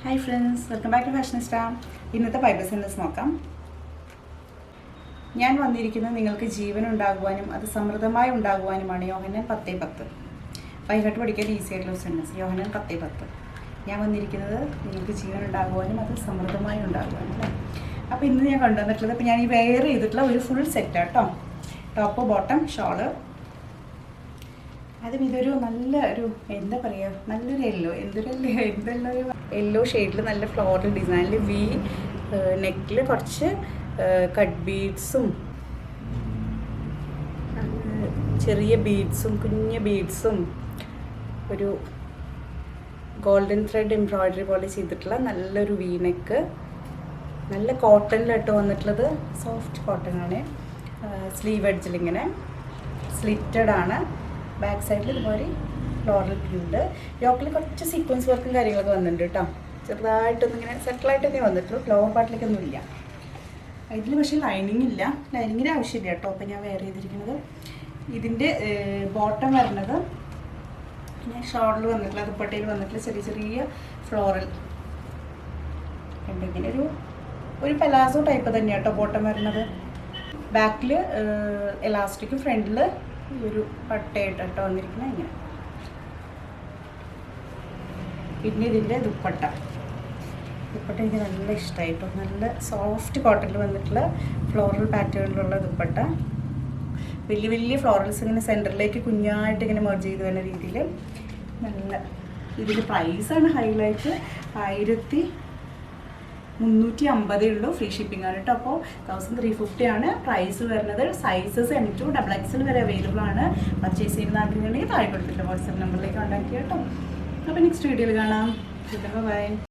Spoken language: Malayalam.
Hi friends, welcome back to Fashionista. ഇന്നത്തെ പൈപ്പ് സെൻറ്റൻസ് നോക്കാം. ഞാൻ വന്നിരിക്കുന്നത് നിങ്ങൾക്ക് ജീവൻ ഉണ്ടാകുവാനും അത് സമൃദ്ധമായി ഉണ്ടാകുവാനുമാണ്. യോഹന്നാൻ 10:10. വൈകിട്ട് പഠിക്കാൻ ഈസി ആയിട്ടുള്ള സെൻറ്റൻസ്. യോഹന്നാൻ 10:10. ഞാൻ വന്നിരിക്കുന്നത് നിങ്ങൾക്ക് ജീവൻ ഉണ്ടാകുവാനും അത് സമൃദ്ധമായി ഉണ്ടാകുവാനും അല്ലേ. അപ്പോൾ ഇന്ന് ഞാൻ കൊണ്ടുവന്നിട്ടുള്ളത്, ഇപ്പോൾ ഞാൻ ഈ വെയർ ചെയ്തിട്ടുള്ള ഒരു ഫുൾ സെറ്റ് കേട്ടോ. Top, bottom, shawl. അതും ഇതൊരു നല്ല ഒരു എന്താ പറയുക, നല്ലൊരു എന്തൊരു യെല്ലോ ഷെയ്ഡിൽ നല്ല ഫ്ലോറൽ ഡിസൈനിൽ വി നെക്കിൽ കുറച്ച് കട്ട് ബീഡ്സും ചെറിയ ബീഡ്സും കുഞ്ഞ് ബീഡ്സും ഒരു ഗോൾഡൻ ത്രെഡ് എംബ്രോയിഡറി പോലെ ചെയ്തിട്ടുള്ള നല്ലൊരു വി നെക്ക്. നല്ല കോട്ടണിലിട്ട് വന്നിട്ടുള്ളത്, സോഫ്റ്റ് കോട്ടൺ ആണ്. സ്ലീവ് എഡ്ജിൽ ഇങ്ങനെ സ്ലിറ്റഡ് ആണ്. ബാക്ക് സൈഡിൽ ഇതുപോലെ ഫ്ലോറൽ പ്രിന്റ്. യോക്കിൽ കുറച്ച് സീക്വൻസ് വർക്കും കാര്യങ്ങളൊക്കെ വന്നിട്ടുണ്ട് കേട്ടോ. ചെറുതായിട്ടൊന്നും ഇങ്ങനെ സെറ്റിലായിട്ടൊക്കെ വന്നിട്ടുള്ളൂ. ലോവർ പാർട്ടിലേക്കൊന്നും ഇല്ല. ഇതിൽ പക്ഷേ ലൈനിങ് ഇല്ല, ലൈനിങ്ങിൻ്റെ ആവശ്യമില്ല കേട്ടോ. അപ്പം ഞാൻ വെയർ ചെയ്തിരിക്കുന്നത് ഇതിൻ്റെ ബോട്ടം വരുന്നത് പിന്നെ ഷോളിൽ വന്നിട്ടുള്ള ദുപ്പട്ടയിൽ വന്നിട്ടുള്ള ചെറിയ ചെറിയ ഫ്ലോറൽ ഇങ്ങനെ ഒരു പെലാസോ ടൈപ്പ് തന്നെയാണ് കേട്ടോ ബോട്ടം വരുന്നത്. ബാക്കിൽ എലാസ്റ്റിക്കും ഫ്രണ്ടിൽ ഒരു പട്ടയായിട്ടോ വന്നിരിക്കുന്നത് ഇങ്ങനെ. പിന്നെ ഇതിൻ്റെ ദുപ്പട്ട എനിക്ക് നല്ല ഇഷ്ടമായിട്ടോ. നല്ല സോഫ്റ്റ് കോട്ടണിൽ വന്നിട്ടുള്ള ഫ്ലോറൽ പാറ്റേണിലുള്ള ദുപ്പട്ട. വലിയ വലിയ ഫ്ലോറൽസ് ഇങ്ങനെ സെൻറ്ററിലേക്ക് കുഞ്ഞായിട്ട് ഇങ്ങനെ മെർജ് ചെയ്ത് വരുന്ന രീതിയിൽ നല്ല. ഇതിൻ്റെ പ്രൈസാണ് ഹൈലൈറ്റ്. 1350 ഉള്ളൂ. ഫ്രീ ഷിപ്പിംഗ് ആണ് കേട്ടോ. അപ്പോൾ 1350 ആണ് പ്രൈസ് വരുന്നത്. സൈസസ് M2 XXL വരെ അവൈലബിൾ ആണ്. പർച്ചേസ് ചെയ്യുന്ന ആഗ്രഹമുണ്ടെങ്കിൽ താഴെ കൊടുത്തിട്ട് വാട്സാപ്പ് നമ്പറിലേക്ക് കോൺടാക്ട് ചെയ്യാം കേട്ടോ. അപ്പോൾ നെക്സ്റ്റ് വീഡിയോയിൽ കാണാം. ബൈ.